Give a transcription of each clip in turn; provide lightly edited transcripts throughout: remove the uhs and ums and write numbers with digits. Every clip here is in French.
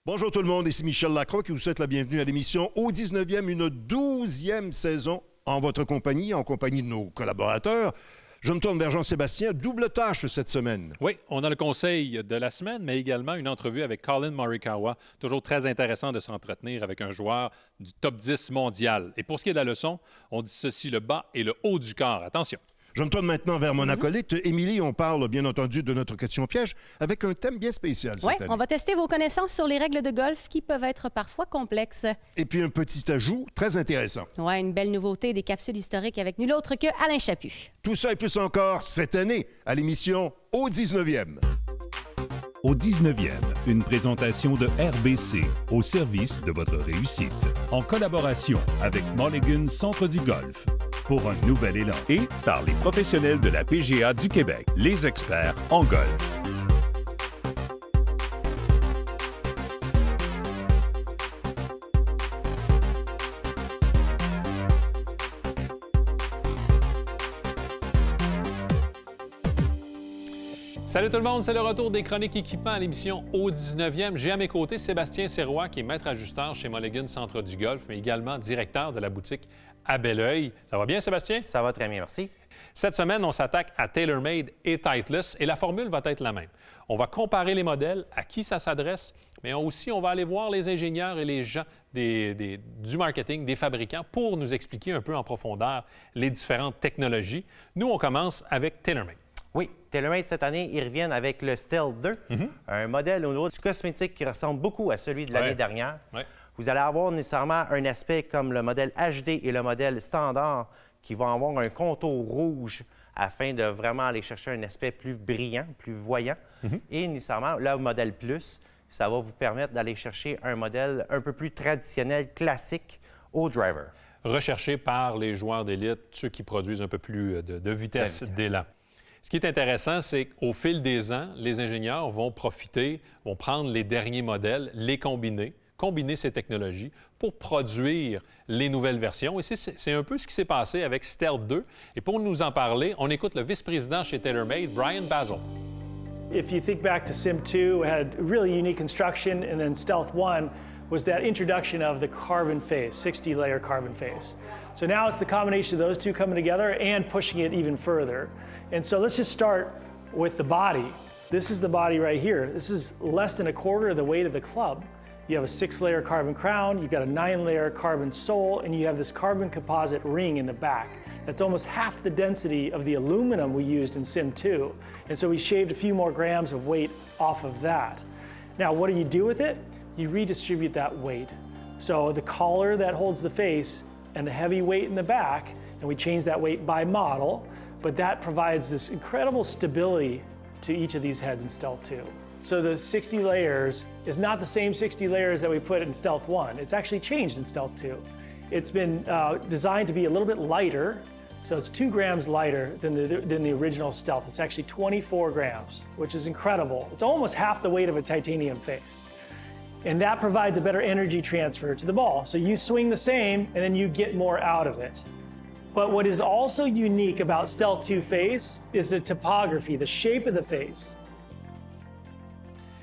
Bonjour tout le monde, ici Michel Lacroix qui vous souhaite la bienvenue à l'émission Au 19e, une 12e saison en votre compagnie, en compagnie de nos collaborateurs. Je me tourne vers Jean-Sébastien, double tâche cette semaine. Oui, on a le conseil de la semaine, mais également une entrevue avec Collin Morikawa. Toujours très intéressant de s'entretenir avec un joueur du top 10 mondial. Et pour ce qui est de la leçon, on dissocie le bas et le haut du corps. Attention! Je me tourne maintenant vers mon acolyte. Émilie, on parle bien entendu de notre question piège avec un thème bien spécial cette année. On va tester vos connaissances sur les règles de golf qui peuvent être parfois complexes. Et puis un petit ajout très intéressant. Oui, une belle nouveauté, des capsules historiques avec nul autre que Alain Chaput. Tout ça et plus encore cette année à l'émission Au 19e. Au 19e, une présentation de RBC au service de votre réussite. En collaboration avec Mulligan Centre du Golf. Pour un nouvel élan. Et par les professionnels de la PGA du Québec, les experts en golf. Salut tout le monde, c'est le retour des chroniques équipements à l'émission Au 19e. J'ai à mes côtés Sébastien Serrois, qui est maître ajusteur chez Mulligan Centre du Golf, mais également directeur de la boutique à Belleuil. Ça va bien, Sébastien? Ça va très bien, merci. Cette semaine, on s'attaque à TaylorMade et Titleist et la formule va être la même. On va comparer les modèles, à qui ça s'adresse, mais aussi on va aller voir les ingénieurs et les gens du marketing, des fabricants, pour nous expliquer un peu en profondeur les différentes technologies. Nous, on commence avec TaylorMade. Oui, TaylorMade, cette année, ils reviennent avec le Stealth 2, un modèle au niveau du cosmétique qui ressemble beaucoup à celui de l'année dernière. Ouais. Vous allez avoir nécessairement un aspect comme le modèle HD et le modèle standard qui vont avoir un contour rouge afin de vraiment aller chercher un aspect plus brillant, plus voyant. Et nécessairement, le modèle Plus, ça va vous permettre d'aller chercher un modèle un peu plus traditionnel, classique au driver. Recherché par les joueurs d'élite, ceux qui produisent un peu plus de vitesse d'élan. Ce qui est intéressant, c'est qu'au fil des ans, les ingénieurs vont profiter, vont prendre les derniers modèles, les combiner ces technologies pour produire les nouvelles versions. Et c'est un peu ce qui s'est passé avec Stealth 2. Et pour nous en parler, on écoute le vice-président chez TaylorMade, Brian Basil. If you think back to Sim 2, it had really unique construction, and then Stealth 1 was that introduction of the carbon face, 60-layer carbon face. So now it's the combination of those two coming together and pushing it even further. And so let's just start with the body. This is the body right here. This is less than a quarter of the weight of the club. You have a 6-layer carbon crown, you've got a 9-layer carbon sole, and you have this carbon composite ring in the back. That's almost half the density of the aluminum we used in Sim 2. And so we shaved a few more grams of weight off of that. Now, what do you do with it? You redistribute that weight. So the collar that holds the face and the heavy weight in the back, and we change that weight by model, but that provides this incredible stability to each of these heads in Stealth 2. So the 60 layers is not the same 60 layers that we put in Stealth 1. It's actually changed in Stealth 2. It's been designed to be a little bit lighter, so it's 2 grams lighter than the original Stealth. It's actually 24 grams, which is incredible. It's almost half the weight of a titanium face. And that provides a better energy transfer to the ball. So you swing the same, and then you get more out of it. But what is also unique about Stealth 2 face is the topography, the shape of the face.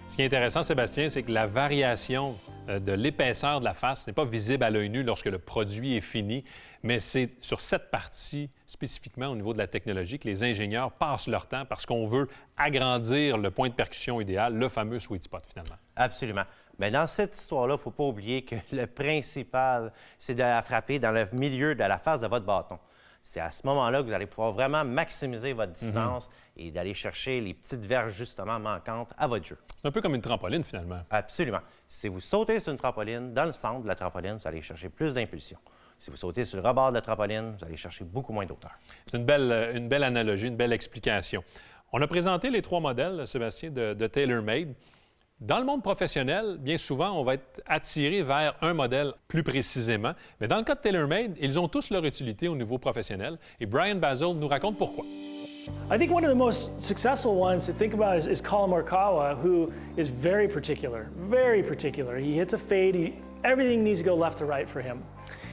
Ce qui est intéressant, Sébastien, c'est que la variation de l'épaisseur de la face n'est pas visible à l'œil nu lorsque le produit est fini, mais c'est sur cette partie, spécifiquement au niveau de la technologie, que les ingénieurs passent leur temps parce qu'on veut agrandir le point de percussion idéal, le fameux sweet spot, finalement. Absolument. Mais dans cette histoire-là, il ne faut pas oublier que le principal, c'est de la frapper dans le milieu de la face de votre bâton. C'est à ce moment-là que vous allez pouvoir vraiment maximiser votre distance et d'aller chercher les petites verges justement manquantes à votre jeu. C'est un peu comme une trampoline, finalement. Absolument. Si vous sautez sur une trampoline, dans le centre de la trampoline, vous allez chercher plus d'impulsion. Si vous sautez sur le rebord de la trampoline, vous allez chercher beaucoup moins d'hauteur. C'est une belle analogie, une belle explication. On a présenté les 3 modèles, Sébastien, de TaylorMade. Dans le monde professionnel, bien souvent, on va être attiré vers un modèle plus précisément. Mais dans le cas de TaylorMade, ils ont tous leur utilité au niveau professionnel. Et Brian Basil nous raconte pourquoi. I think one of the most successful ones to think about is Collin Morikawa, who is very particular, very particular. He hits a fade, everything needs to go left to right for him.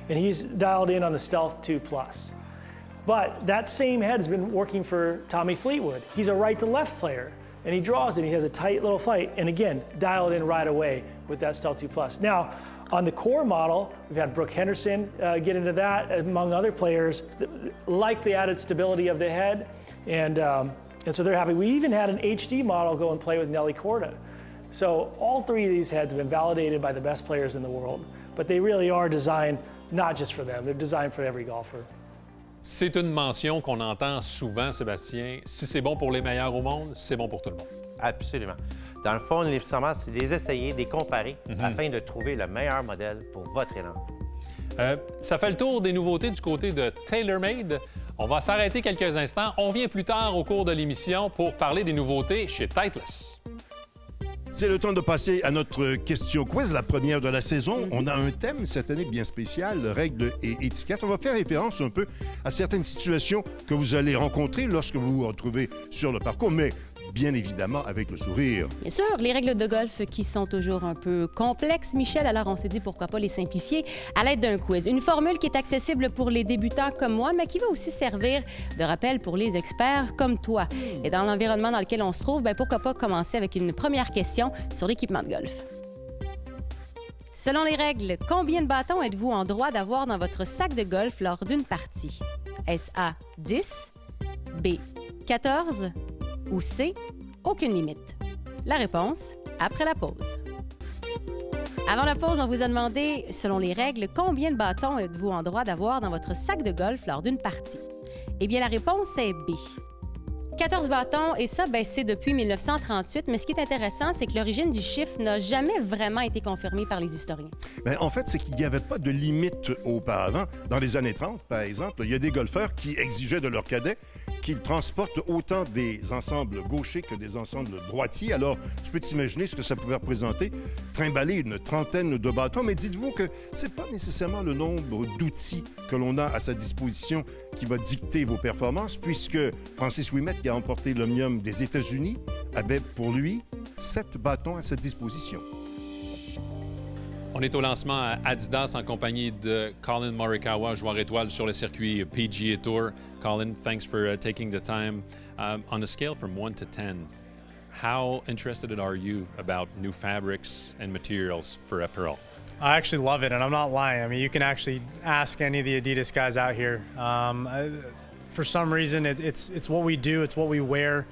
And he's dialed in on the Stealth 2 Plus. But that same head has been working for Tommy Fleetwood. He's a right to left player. and he draws it. He has a tight little flight, and again, dial it in right away with that Stealth 2 Plus. Now, on the core model, we've had Brooke Henderson get into that, among other players, like the added stability of the head, and so they're happy. We even had an HD model go and play with Nelly Korda. So all three of these heads have been validated by the best players in the world, but they really are designed not just for them, they're designed for every golfer. C'est une mention qu'on entend souvent, Sébastien. Si c'est bon pour les meilleurs au monde, c'est bon pour tout le monde. Absolument. Dans le fond, nécessairement, c'est de les essayer, de les comparer, afin de trouver le meilleur modèle pour votre élan. Ça fait le tour des nouveautés du côté de TaylorMade. On va s'arrêter quelques instants. On revient plus tard au cours de l'émission pour parler des nouveautés chez Titleist. C'est le temps de passer à notre question quiz, la première de la saison. On a un thème cette année bien spécial, règles et étiquettes. On va faire référence un peu à certaines situations que vous allez rencontrer lorsque vous vous retrouvez sur le parcours, mais bien évidemment avec le sourire. Bien sûr, les règles de golf qui sont toujours un peu complexes, Michel, alors on s'est dit pourquoi pas les simplifier à l'aide d'un quiz. Une formule qui est accessible pour les débutants comme moi, mais qui va aussi servir de rappel pour les experts comme toi. Et dans l'environnement dans lequel on se trouve, pourquoi pas commencer avec une première question sur l'équipement de golf. Selon les règles, combien de bâtons êtes-vous en droit d'avoir dans votre sac de golf lors d'une partie? Est-ce A, 10, B, 14 ou C, aucune limite? La réponse, après la pause. Avant la pause, on vous a demandé, selon les règles, combien de bâtons êtes-vous en droit d'avoir dans votre sac de golf lors d'une partie? Eh bien, la réponse est B. 14 bâtons, et ça, c'est depuis 1938. Mais ce qui est intéressant, c'est que l'origine du chiffre n'a jamais vraiment été confirmée par les historiens. En fait, c'est qu'il n'y avait pas de limite auparavant. Dans les années 30, par exemple, il y a des golfeurs qui exigeaient de leurs cadets qu'ils transportent autant des ensembles gauchers que des ensembles droitiers. Alors, tu peux t'imaginer ce que ça pouvait représenter, trimballer une trentaine de bâtons, mais dites-vous que c'est pas nécessairement le nombre d'outils que l'on a à sa disposition qui va dicter vos performances, puisque Francis Ouimet, qui a remporté l'Omnium des États-Unis, avait pour lui 7 bâtons à sa disposition. On est au lancement à Adidas en compagnie de Colin Morikawa, joueur étoile sur le circuit PGA Tour. Colin, thanks for taking the time. On a scale from 1 to 10, how interested are you about new fabrics and materials for apparel? I actually love it, and I'm not lying. I mean, you can actually ask any of the Adidas guys out here. For some reason, it's what we do, it's what we wear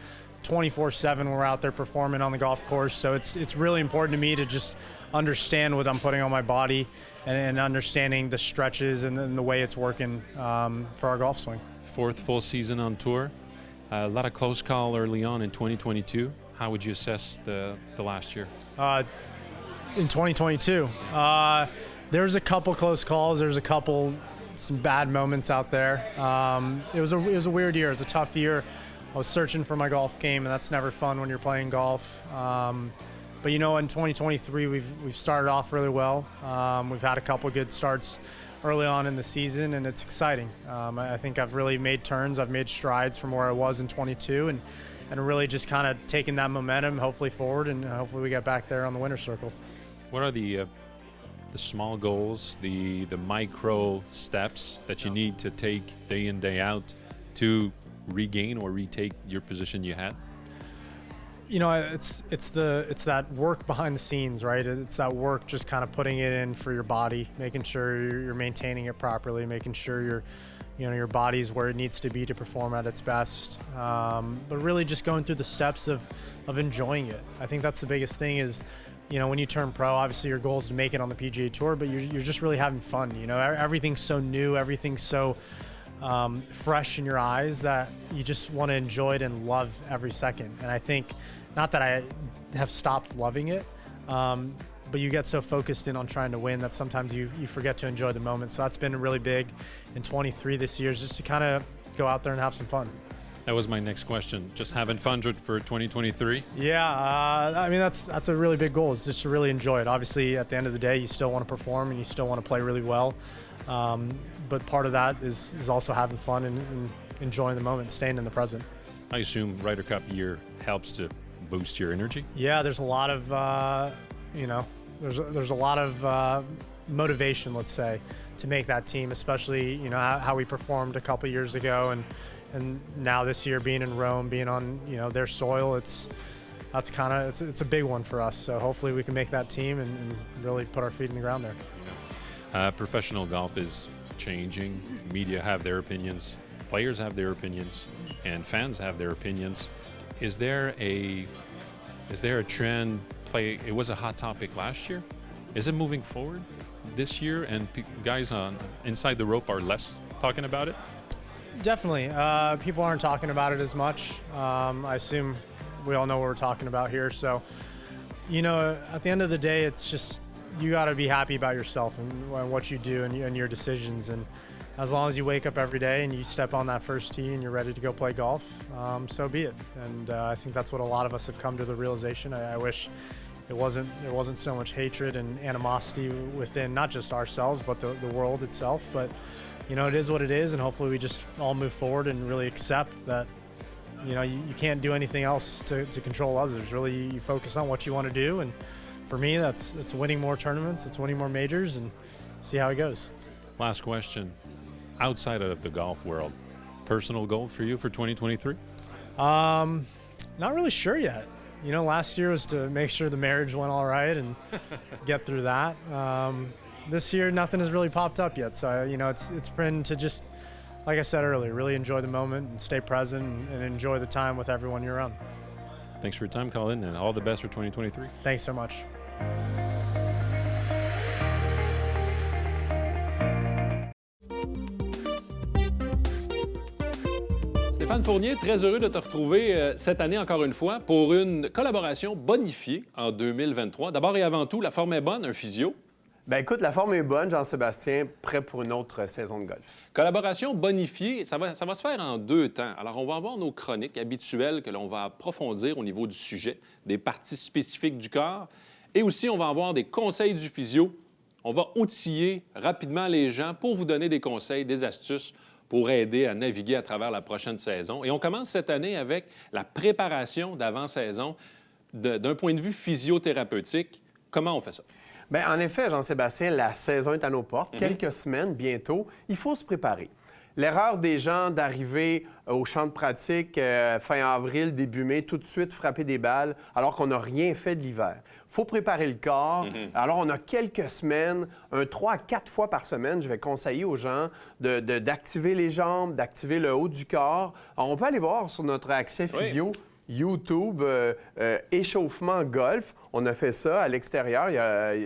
24/7 when we're out there performing on the golf course. So it's really important to me to just understand what I'm putting on my body and understanding the stretches and the way it's working for our golf swing. 4th full season on tour. A lot of close call early on in 2022. How would you assess the last year? In 2022, there's a couple close calls. There's some bad moments out there. It was a weird year. It was a tough year. I was searching for my golf game, and that's never fun when you're playing golf. But in 2023, we've started off really well. We've had a couple good starts early on in the season, and it's exciting. I think I've really made turns. I've made strides from where I was in 22, and really just kind of taking that momentum, hopefully forward, and hopefully we get back there on the winner's circle. What are the small goals, the micro steps that you need to take day in, day out to regain or retake your position you had? It's that work behind the scenes, right? It's that work, just kind of putting it in for your body, making sure you're maintaining it properly, making sure your body's where it needs to be to perform at its best. But really just going through the steps of enjoying it. I think that's the biggest thing is, when you turn pro, obviously your goal is to make it on the PGA Tour, but you're just really having fun. Everything's so new, everything's so fresh in your eyes that you just want to enjoy it and love every second. And I think, not that I have stopped loving it, but you get so focused in on trying to win that sometimes you forget to enjoy the moment. So that's been really big in 23 this year, is just to kind of go out there and have some fun. That was my next question. Just having fun for 2023? Yeah, I mean, that's a really big goal, is just to really enjoy it. Obviously, at the end of the day, you still want to perform and you still want to play really well. But part of that is also having fun and enjoying the moment, staying in the present. I assume Ryder Cup year helps to boost your energy? Yeah, there's a lot of, there's a lot of motivation, let's say, to make that team, especially, how we performed a couple years ago and now this year being in Rome, being on, their soil, that's kind of it's a big one for us. So hopefully we can make that team and really put our feet in the ground there. Professional golf is changing. Media have their opinions, players have their opinions, and fans have their opinions. Is there a trend? It was a hot topic last year. Is it moving forward this year? And guys on inside the rope are less talking about it. Definitely, people aren't talking about it as much. I assume we all know what we're talking about here. So, at the end of the day, it's just you got to be happy about yourself and what you do and your decisions. And as long as you wake up every day and you step on that first tee and you're ready to go play golf, so be it. And I think that's what a lot of us have come to the realization. I wish there wasn't so much hatred and animosity within not just ourselves but the world itself. But it is what it is, and hopefully we just all move forward and really accept that you can't do anything else to control others. Really, you focus on what you want to do, and for me, it's winning more tournaments, it's winning more majors, and see how it goes. Last question. Outside of the golf world, personal goal for you for 2023? Not really sure yet. Last year was to make sure the marriage went all right and get through that. This year, nothing has really popped up yet. So, it's been to just, like I said earlier, really enjoy the moment and stay present and enjoy the time with everyone you're around. Thanks for your time, Colin, and all the best for 2023. Thanks so much. Stéphane Fournier, très heureux de te retrouver cette année encore une fois pour une collaboration bonifiée en 2023. D'abord et avant tout, la forme est bonne, un physio. Bien, écoute, la forme est bonne, Jean-Sébastien, prêt pour une autre saison de golf. Collaboration bonifiée, ça va se faire en 2 temps. Alors, on va avoir nos chroniques habituelles que l'on va approfondir au niveau du sujet, des parties spécifiques du corps, et aussi, on va avoir des conseils du physio. On va outiller rapidement les gens pour vous donner des conseils, des astuces pour aider à naviguer à travers la prochaine saison. Et on commence cette année avec la préparation d'avant-saison d'un point de vue physiothérapeutique. Comment on fait ça? Bien, en effet, Jean-Sébastien, la saison est à nos portes. Quelques semaines, bientôt. Il faut se préparer. L'erreur des gens d'arriver au champ de pratique fin avril, début mai, tout de suite frapper des balles alors qu'on n'a rien fait de l'hiver. Il faut préparer le corps. Alors, on a quelques semaines, 3 à 4 fois par semaine, je vais conseiller aux gens d'activer les jambes, d'activer le haut du corps. Alors, on peut aller voir sur notre accès physio. Oui. YouTube, échauffement golf. On a fait ça à l'extérieur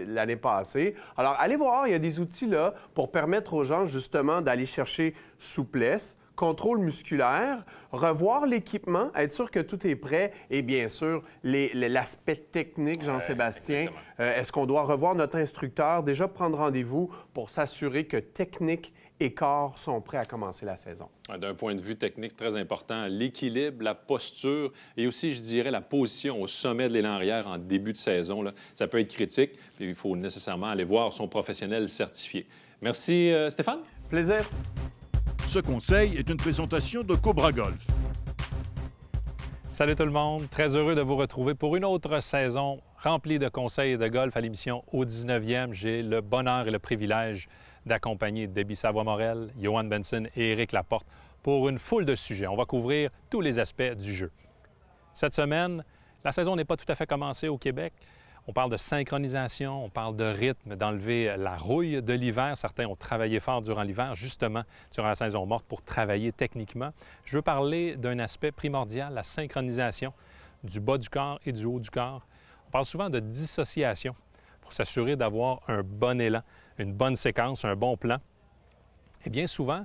l'année passée. Alors, allez voir, il y a des outils là pour permettre aux gens justement d'aller chercher souplesse, contrôle musculaire, revoir l'équipement, être sûr que tout est prêt et bien sûr, l'aspect technique, Jean-Sébastien. Est-ce qu'on doit revoir notre instructeur? Déjà prendre rendez-vous pour s'assurer que technique et corps sont prêts à commencer la saison. D'un point de vue technique très important, l'équilibre, la posture et aussi, je dirais, la position au sommet de l'élan arrière en début de saison, là, ça peut être critique. Puis il faut nécessairement aller voir son professionnel certifié. Merci, Stéphane. Plaisir. Ce conseil est une présentation de Cobra Golf. Salut tout le monde, très heureux de vous retrouver pour une autre saison remplie de conseils de golf à l'émission Au 19e. J'ai le bonheur et le privilège d'accompagner Debbie Savoie-Morel, Johan Benson et Éric Laporte pour une foule de sujets. On va couvrir tous les aspects du jeu. Cette semaine, la saison n'est pas tout à fait commencée au Québec. On parle de synchronisation, on parle de rythme, d'enlever la rouille de l'hiver. Certains ont travaillé fort durant l'hiver, justement, durant la saison morte, pour travailler techniquement. Je veux parler d'un aspect primordial, la synchronisation du bas du corps et du haut du corps. On parle souvent de dissociation pour s'assurer d'avoir un bon élan, une bonne séquence, un bon plan. Et bien souvent,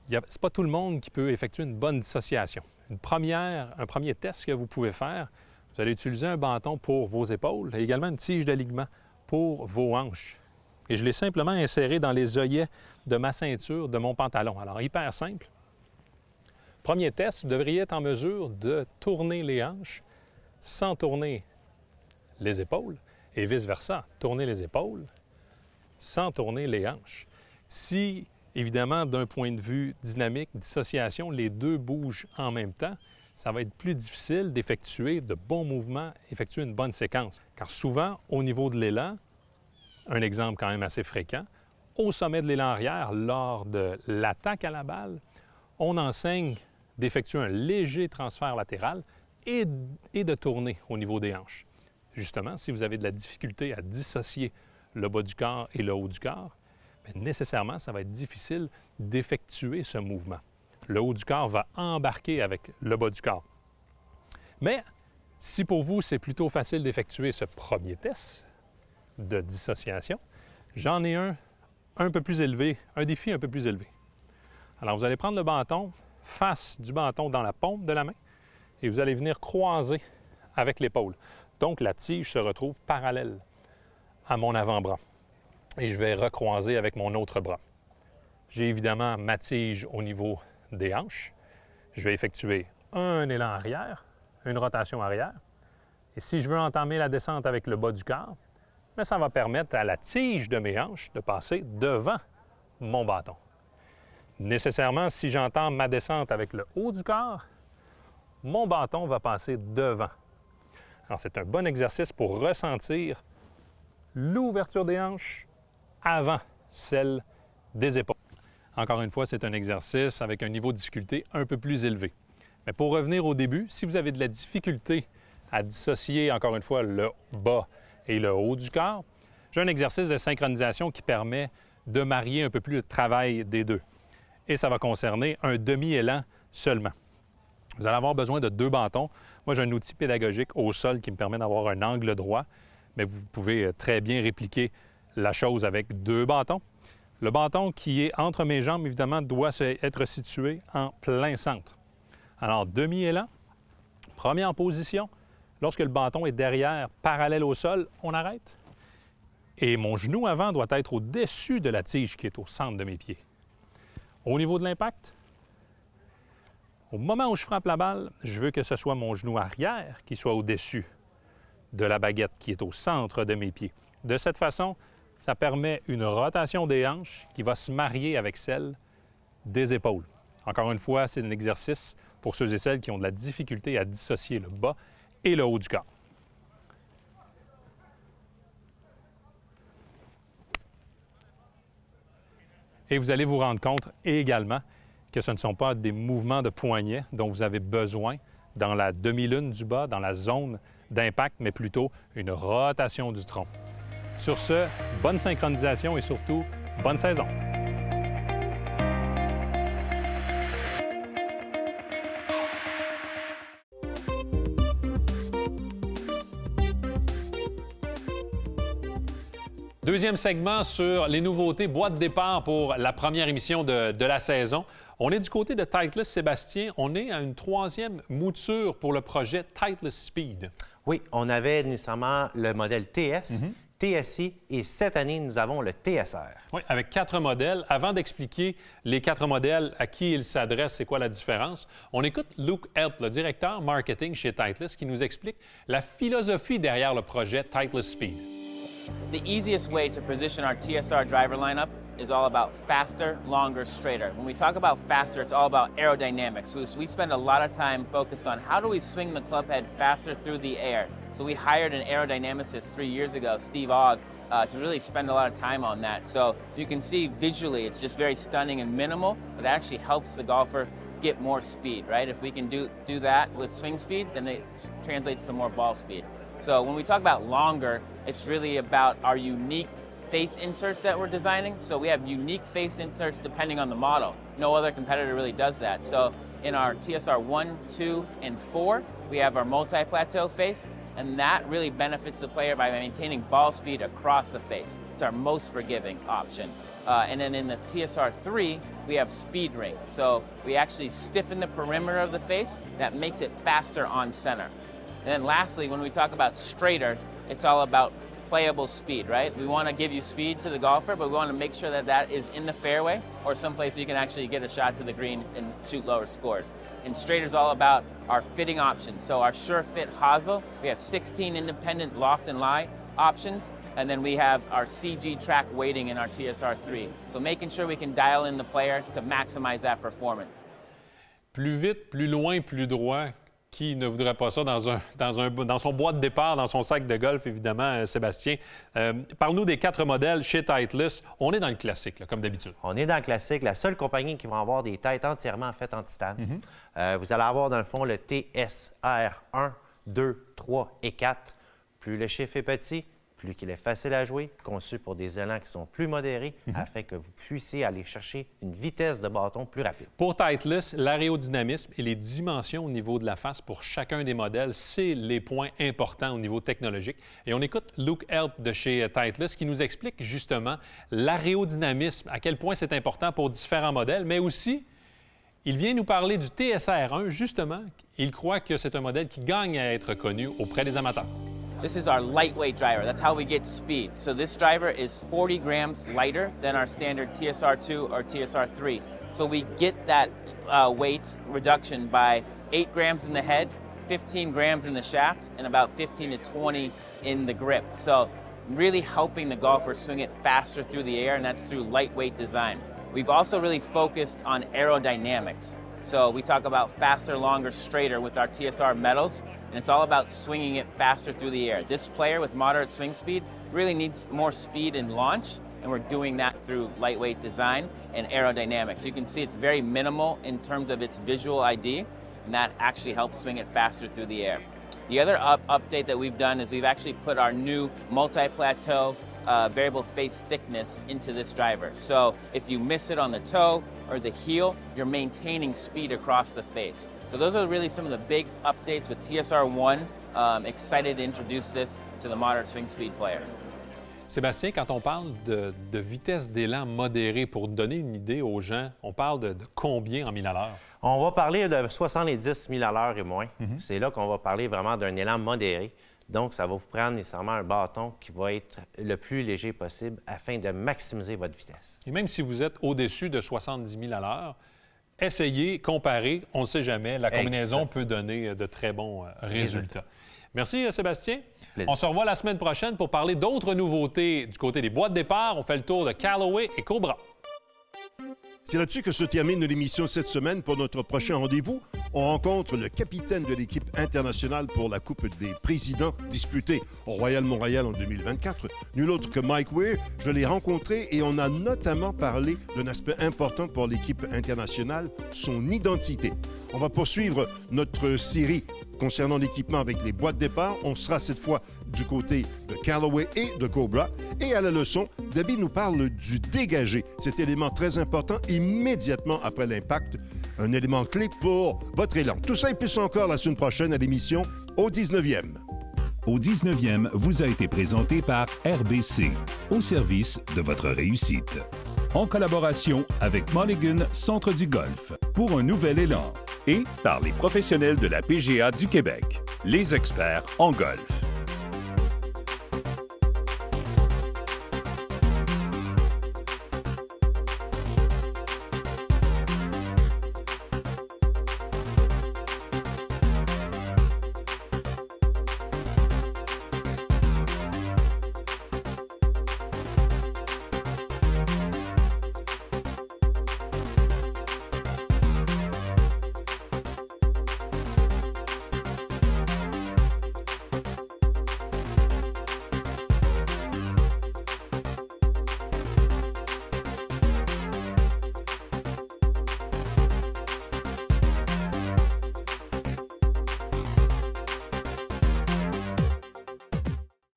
ce n'est pas tout le monde qui peut effectuer une bonne dissociation. Un premier test que vous pouvez faire, vous allez utiliser un bâton pour vos épaules et également une tige d'alignement pour vos hanches. Et je l'ai simplement inséré dans les œillets de ma ceinture, de mon pantalon. Alors, hyper simple. Premier test, vous devriez être en mesure de tourner les hanches sans tourner les épaules et vice-versa. Tourner les épaules sans tourner les hanches. Si, évidemment, d'un point de vue dynamique, dissociation, les deux bougent en même temps, ça va être plus difficile d'effectuer de bons mouvements, effectuer une bonne séquence. Car souvent, au niveau de l'élan, un exemple quand même assez fréquent, au sommet de l'élan arrière, lors de l'attaque à la balle, on enseigne d'effectuer un léger transfert latéral et de tourner au niveau des hanches. Justement, si vous avez de la difficulté à dissocier le bas du corps et le haut du corps, bien, nécessairement, ça va être difficile d'effectuer ce mouvement. Le haut du corps va embarquer avec le bas du corps. Mais si pour vous, c'est plutôt facile d'effectuer ce premier test de dissociation, j'en ai un peu plus élevé, un défi un peu plus élevé. Alors, vous allez prendre le bâton, face du bâton dans la paume de la main, et vous allez venir croiser avec l'épaule. Donc, la tige se retrouve parallèle à mon avant-bras. Et je vais recroiser avec mon autre bras. J'ai évidemment ma tige au niveau des hanches. Je vais effectuer un élan arrière, une rotation arrière. Et si je veux entamer la descente avec le bas du corps, bien, ça va permettre à la tige de mes hanches de passer devant mon bâton. Nécessairement, si j'entame ma descente avec le haut du corps, mon bâton va passer devant. Alors, c'est un bon exercice pour ressentir l'ouverture des hanches avant celle des épaules. Encore une fois, c'est un exercice avec un niveau de difficulté un peu plus élevé. Mais pour revenir au début, si vous avez de la difficulté à dissocier, encore une fois, le bas et le haut du corps, j'ai un exercice de synchronisation qui permet de marier un peu plus le travail des deux. Et ça va concerner un demi-élan seulement. Vous allez avoir besoin de 2 bâtons. Moi, j'ai un outil pédagogique au sol qui me permet d'avoir un angle droit, mais vous pouvez très bien répliquer la chose avec 2 bâtons. Le bâton qui est entre mes jambes, évidemment, doit être situé en plein centre. Alors, demi-élan, première position. Lorsque le bâton est derrière, parallèle au sol, on arrête. Et mon genou avant doit être au-dessus de la tige qui est au centre de mes pieds. Au niveau de l'impact, au moment où je frappe la balle, je veux que ce soit mon genou arrière qui soit au-dessus de la baguette qui est au centre de mes pieds. De cette façon, ça permet une rotation des hanches qui va se marier avec celle des épaules. Encore une fois, c'est un exercice pour ceux et celles qui ont de la difficulté à dissocier le bas et le haut du corps. Et vous allez vous rendre compte également que ce ne sont pas des mouvements de poignet dont vous avez besoin dans la demi-lune du bas, dans la zone d'impact, mais plutôt une rotation du tronc. Sur ce, bonne synchronisation et surtout, bonne saison! Deuxième segment sur les nouveautés, boîte de départ pour la première émission de la saison. On est du côté de Titleist, Sébastien. On est à une 3e mouture pour le projet Titleist Speed. Oui, on avait nécessairement le modèle TS, TSI et cette année, nous avons le TSR. Oui, avec 4 modèles. Avant d'expliquer les 4 modèles, à qui ils s'adressent, c'est quoi la différence, on écoute Luke Help, le directeur marketing chez Titleist, qui nous explique la philosophie derrière le projet Titleist Speed. The easiest way to position our TSR driver lineup is all about faster, longer, straighter. When we talk about faster, it's all about aerodynamics. So we spend a lot of time focused on how do we swing the club head faster through the air. So we hired an aerodynamicist 3 years ago, Steve Ogg, to really spend a lot of time on that. So you can see visually it's just very stunning and minimal, but it actually helps the golfer get more speed, right? If we can do that with swing speed, then it translates to more ball speed. So when we talk about longer, it's really about our unique face inserts that we're designing. So we have unique face inserts depending on the model. No other competitor really does that. So in our TSR 1, 2, and 4, we have our multi-plateau face, and that really benefits the player by maintaining ball speed across the face. It's our most forgiving option. And then in the TSR 3, we have speed ring. So we actually stiffen the perimeter of the face. That makes it faster on center. And then lastly, when we talk about straighter, it's all about playable speed, right? We want to give you speed to the golfer, but we want to make sure that that is in the fairway or someplace you can actually get a shot to the green and shoot lower scores. And straighter is all about our fitting options. So our Sure Fit hosel, we have 16 independent loft and lie options, and then we have our CG track weighting in our TSR3. So making sure we can dial in the player to maximize that performance. Plus vite, plus loin, plus droit. qui ne voudrait pas ça dans son bois de départ, dans son sac de golf, évidemment, Sébastien. Parle-nous des 4 modèles chez Titleist. On est dans le classique, là, comme d'habitude. On est dans le classique. La seule compagnie qui va avoir des têtes entièrement faites en titane. Vous allez avoir, dans le fond, le TSR 1, 2, 3 et 4. Plus le chiffre est petit, plus qu'il est facile à jouer, conçu pour des élans qui sont plus modérés, afin que vous puissiez aller chercher une vitesse de bâton plus rapide. Pour Titleist, l'aérodynamisme et les dimensions au niveau de la face pour chacun des modèles, c'est les points importants au niveau technologique. Et on écoute Luke Help de chez Titleist qui nous explique justement l'aérodynamisme, à quel point c'est important pour différents modèles, mais aussi, il vient nous parler du TSR1, justement. Il croit que c'est un modèle qui gagne à être connu auprès des amateurs. This is our lightweight driver. That's how we get speed. So this driver is 40 grams lighter than our standard TSR2 or TSR3. So we get that weight reduction by 8 grams in the head, 15 grams in the shaft, and about 15 to 20 in the grip. So really helping the golfer swing it faster through the air, and that's through lightweight design. We've also really focused on aerodynamics. So we talk about faster, longer, straighter with our TSR metals, and it's all about swinging it faster through the air. This player with moderate swing speed really needs more speed in launch, and we're doing that through lightweight design and aerodynamics. You can see it's very minimal in terms of its visual ID, and that actually helps swing it faster through the air. The other update that we've done is we've actually put our new multi-plateau variable face thickness into this driver. So if you miss it on the toe or the heel, you're maintaining speed across the face. So those are really some of the big updates with TSR1. Excited to introduce this to the moderate swing speed player. Sébastien, quand on parle de vitesse d'élan modérée, pour donner une idée aux gens, on parle de combien en 1000 à l'heure? On va parler de 70 000 à l'heure et moins. C'est là qu'on va parler vraiment d'un élan modéré. Donc, ça va vous prendre nécessairement un bâton qui va être le plus léger possible afin de maximiser votre vitesse. Et même si vous êtes au-dessus de 70 000 à l'heure, essayez, comparez, on ne sait jamais, la combinaison peut donner de très bons résultats. Merci Sébastien. Plaisir. On se revoit la semaine prochaine pour parler d'autres nouveautés du côté des boîtes de départ. On fait le tour de Callaway et Cobra. C'est là-dessus que se termine l'émission cette semaine. Pour notre prochain rendez-vous, on rencontre le capitaine de l'équipe internationale pour la Coupe des Présidents disputée au Royal Montréal en 2024. Nul autre que Mike Weir. Je l'ai rencontré et on a notamment parlé d'un aspect important pour l'équipe internationale, son identité. On va poursuivre notre série concernant l'équipement avec les boîtes de départ. On sera cette fois du côté de Callaway et de Cobra. Et à la leçon, Debbie nous parle du dégagé, cet élément très important immédiatement après l'impact, un élément clé pour votre élan. Tout ça et plus encore la semaine prochaine à l'émission Au 19e. Au 19e vous a été présenté par RBC, au service de votre réussite. En collaboration avec Mulligan Centre du Golf, pour un nouvel élan. Et par les professionnels de la PGA du Québec, les experts en golf.